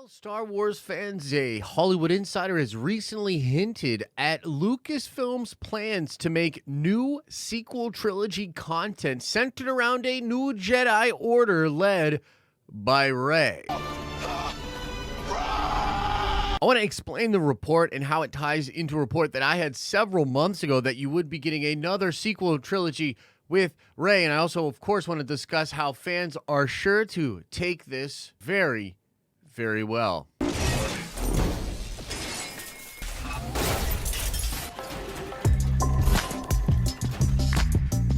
Well, Star Wars fans, a Hollywood insider has recently hinted at Lucasfilm's plans to make new sequel trilogy content centered around a new Jedi Order led by Rey. I want to explain the report and how it ties into a report that I had several months ago that you would be getting another sequel trilogy with Rey. And I also, of course, want to discuss how fans are sure to take this very well.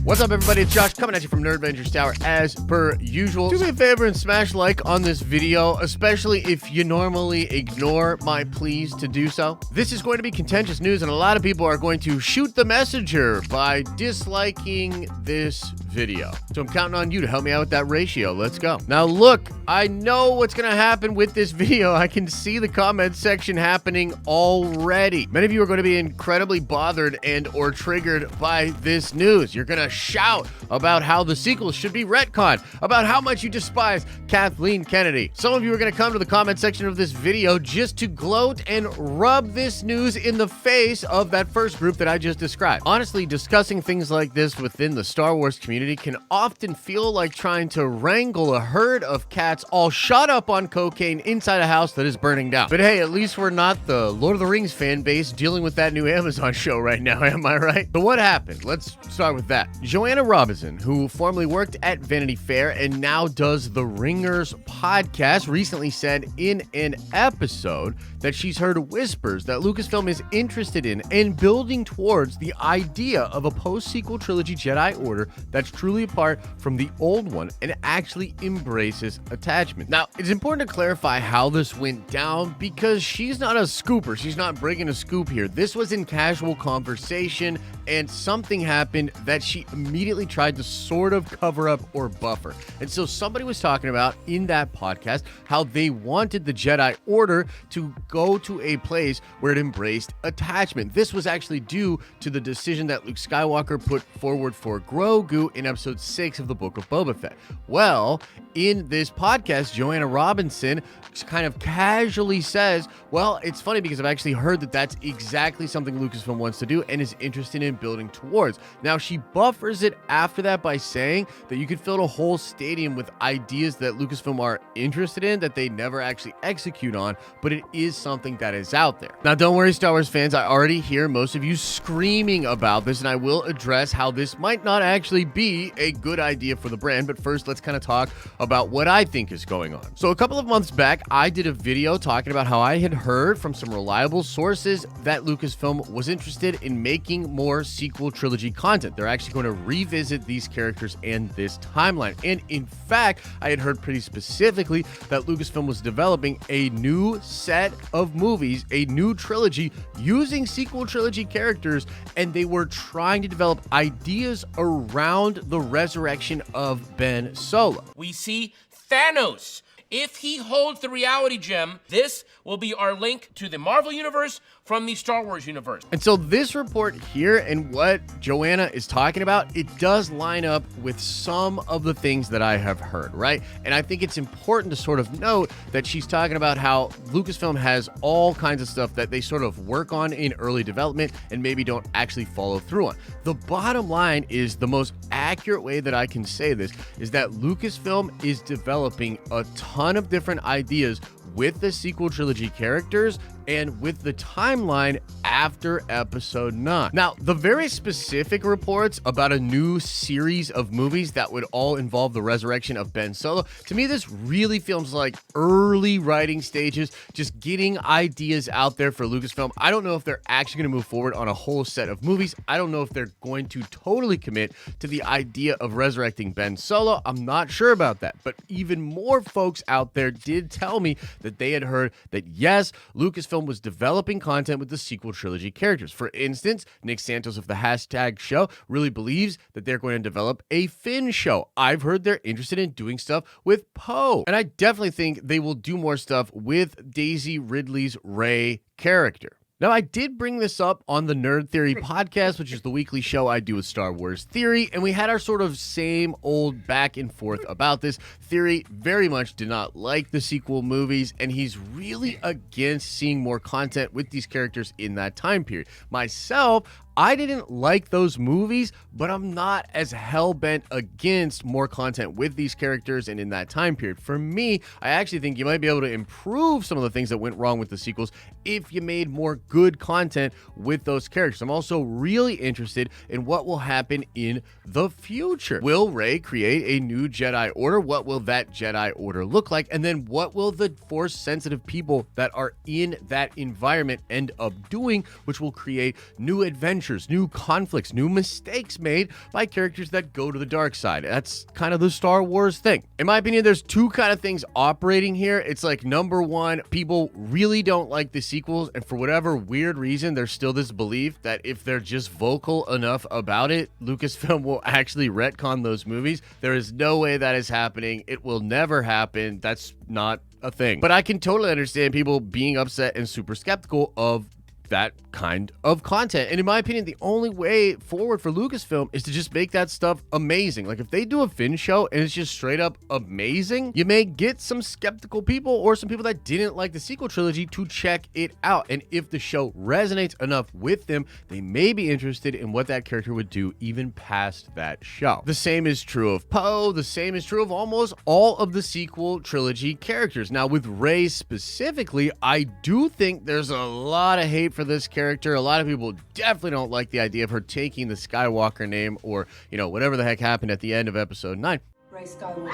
What's up, everybody? It's Josh coming at you from Nerd Adventures Tower as per usual. Do me a favor and smash like on this video, especially if you normally ignore my pleas to do so. This is going to be contentious news, and a lot of people are going to shoot the messenger by disliking this video. So I'm counting on you to help me out with that ratio. Let's go. Now, look, I know what's going to happen with this video. I can see the comment section happening already. Many of you are going to be incredibly bothered and or triggered by this news. You're going to shout about how the sequels should be retconned, about how much you despise Kathleen Kennedy. Some of you are going to come to the comment section of this video just to gloat and rub this news in the face of that first group that I just described. Honestly, discussing things like this within the Star Wars community can often feel like trying to wrangle a herd of cats all shot up on cocaine inside a house that is burning down. But hey, at least we're not the Lord of the Rings fan base dealing with that new Amazon show right now, am I right? So what happened? Let's start with that. Joanna Robinson, who formerly worked at Vanity Fair and now does the Ringers podcast, recently said in an episode that she's heard whispers that Lucasfilm is interested in and building towards the idea of a post-sequel trilogy Jedi Order that's truly apart from the old one and actually embraces attachment. Now, it's important to clarify how this went down because she's not a scooper. She's not breaking a scoop here. This was in casual conversation and something happened that she immediately tried to sort of cover up or buffer. And so somebody was talking about in that podcast how they wanted the Jedi Order to go to a place where it embraced attachment. This was actually due to the decision that Luke Skywalker put forward for Grogu in episode 6 of the Book of Boba Fett. Well, in this podcast, Joanna Robinson kind of casually says, well, it's funny because I've actually heard that that's exactly something Lucasfilm wants to do and is interested in building towards. Now, she buffers it after that by saying that you could fill a whole stadium with ideas that Lucasfilm are interested in that they never actually execute on, but it is something that is out there. Now, don't worry, Star Wars fans, I already hear most of you screaming about this, and I will address how this might not actually be a good idea for the brand, but first, let's kind of talk about what I think is going on. So a couple of months back, I did a video talking about how I had heard from some reliable sources that Lucasfilm was interested in making more sequel trilogy content. They're actually going to revisit these characters and this timeline. And in fact, I had heard pretty specifically that Lucasfilm was developing a new set of movies, a new trilogy using sequel trilogy characters, and they were trying to develop ideas around the resurrection of Ben Solo. We see Thanos. If he holds the reality gem, this will be our link to the Marvel Universe from the Star Wars universe. And so this report here and what Joanna is talking about, it does line up with some of the things that I have heard, right? And I think it's important to sort of note that she's talking about how Lucasfilm has all kinds of stuff that they sort of work on in early development and maybe don't actually follow through on. The bottom line is the most accurate way that I can say this is that Lucasfilm is developing a ton of different ideas with the sequel trilogy characters and with the timeline after episode 9. Now, the very specific reports about a new series of movies that would all involve the resurrection of Ben Solo, to me, this really feels like early writing stages, just getting ideas out there for Lucasfilm. I don't know if they're actually going to move forward on a whole set of movies. I don't know if they're going to totally commit to the idea of resurrecting Ben Solo. I'm not sure about that. But even more folks out there did tell me that they had heard that, yes, Lucasfilm was developing content with the sequel trilogy characters. For instance, Nick Santos of the Hashtag Show really believes that they're going to develop a Finn show. I've heard they're interested in doing stuff with Poe. And I definitely think they will do more stuff with Daisy Ridley's Rey character. Now, I did bring this up on the Nerd Theory podcast, which is the weekly show I do with Star Wars Theory, and we had our sort of same old back and forth about this. Theory very much did not like the sequel movies, and he's really against seeing more content with these characters in that time period. Myself, I didn't like those movies, but I'm not as hell-bent against more content with these characters and in that time period. For me, I actually think you might be able to improve some of the things that went wrong with the sequels if you made more good content with those characters. I'm also really interested in what will happen in the future. Will Rey create a new Jedi Order? What will that Jedi Order look like? And then what will the Force-sensitive people that are in that environment end up doing, which will create new adventures, new conflicts, new mistakes made by characters that go to the dark side. That's kind of the Star Wars thing. In my opinion, there's two kind of things operating here. It's like, number one, people really don't like the sequels, and for whatever weird reason, there's still this belief that if they're just vocal enough about it, Lucasfilm will actually retcon those movies. There is no way that is happening. It will never happen. That's not a thing. But I can totally understand people being upset and super skeptical of that kind of content. And in my opinion, the only way forward for Lucasfilm is to just make that stuff amazing. Like, if they do a Finn show and it's just straight up amazing, you may get some skeptical people or some people that didn't like the sequel trilogy to check it out. And if the show resonates enough with them, they may be interested in what that character would do even past that show. The same is true of Poe. The same is true of almost all of the sequel trilogy characters. Now, with Rey specifically, I do think there's a lot of hate for this character. A lot of people definitely don't like the idea of her taking the Skywalker name, or, you know, whatever the heck happened at the end of episode 9. Rey Skywalker.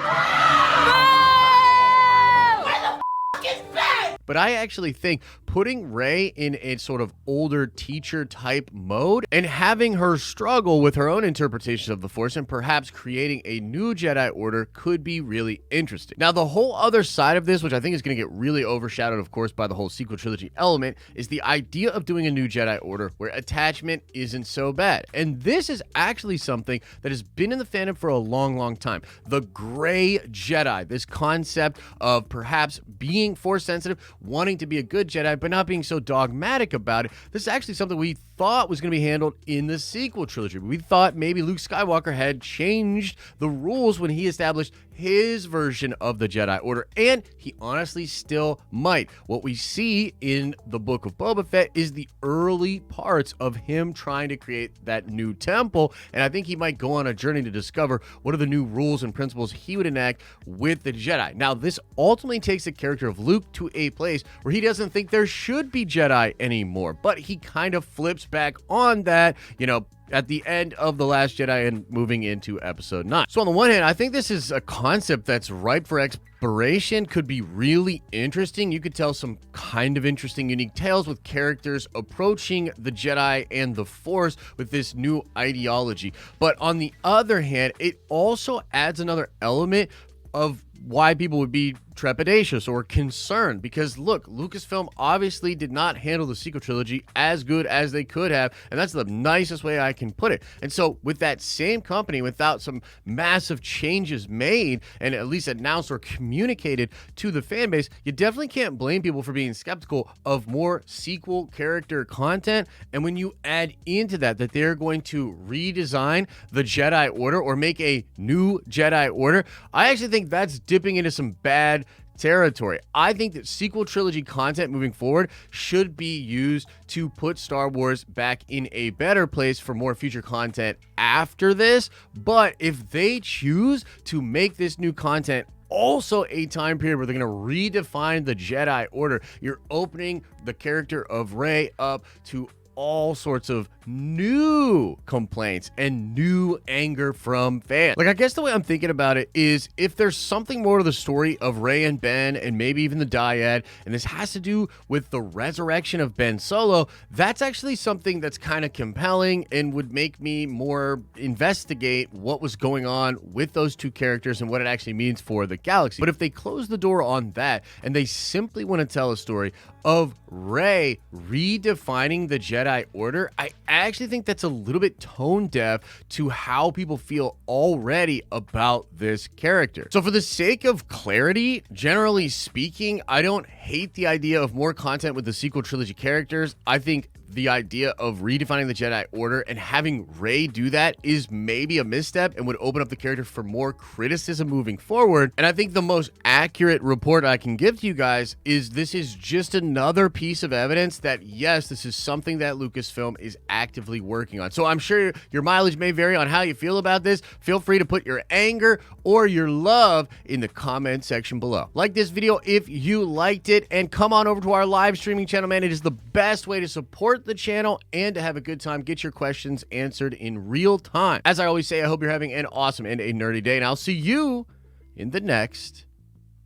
But I actually think putting Rey in a sort of older teacher type mode and having her struggle with her own interpretation of the Force and perhaps creating a new Jedi Order could be really interesting. Now, the whole other side of this, which I think is going to get really overshadowed, of course, by the whole sequel trilogy element, is the idea of doing a new Jedi Order where attachment isn't so bad. And this is actually something that has been in the fandom for a long, long time. The gray Jedi, this concept of perhaps being Force sensitive, wanting to be a good Jedi, but not being so dogmatic about it. This is actually something we thought was going to be handled in the sequel trilogy. We thought maybe Luke Skywalker had changed the rules when he established his version of the Jedi Order, and he honestly still might. What we see in the Book of Boba Fett is the early parts of him trying to create that new temple, and I think he might go on a journey to discover what are the new rules and principles he would enact with the Jedi. Now, this ultimately takes the character of Luke to a place where he doesn't think there should be Jedi anymore, but he kind of flips back on that, you know, at the end of The Last Jedi and moving into episode 9. So on the one hand, I think this is a concept that's ripe for exploration, could be really interesting. You could tell some kind of interesting, unique tales with characters approaching the Jedi and the Force with this new ideology. But on the other hand, it also adds another element of why people would be trepidatious or concerned, because look, Lucasfilm obviously did not handle the sequel trilogy as good as they could have, and that's the nicest way I can put it. And so with that same company, without some massive changes made and at least announced or communicated to the fan base, you definitely can't blame people for being skeptical of more sequel character content. And when you add into that they're going to redesign the Jedi Order or make a new Jedi Order, I actually think that's dipping into some bad territory. I think that sequel trilogy content moving forward should be used to put Star Wars back in a better place for more future content after this. But if they choose to make this new content also a time period where they're going to redefine the Jedi Order, you're opening the character of Rey up to all sorts of new complaints and new anger from fans. Like, I guess the way I'm thinking about it is, if there's something more to the story of Rey and Ben and maybe even the dyad, and this has to do with the resurrection of Ben Solo, that's actually something that's kind of compelling and would make me more investigate what was going on with those two characters and what it actually means for the galaxy. But if they close the door on that and they simply want to tell a story of Rey redefining the Jedi Jedi Order, I actually think that's a little bit tone deaf to how people feel already about this character. So for the sake of clarity, generally speaking, I don't hate the idea of more content with the sequel trilogy characters. I think the idea of redefining the Jedi Order and having Rey do that is maybe a misstep and would open up the character for more criticism moving forward. And I think the most accurate report I can give to you guys is this is just another piece of evidence that, yes, this is something that Lucasfilm is actively working on. So I'm sure your mileage may vary on how you feel about this. Feel free to put your anger or your love in the comment section below. Like this video if you liked it, and come on over to our live streaming channel, man. It is the best way to support the channel and to have a good time. Get your questions answered in real time. As I always say, I hope you're having an awesome and a nerdy day, and I'll see you in the next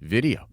video.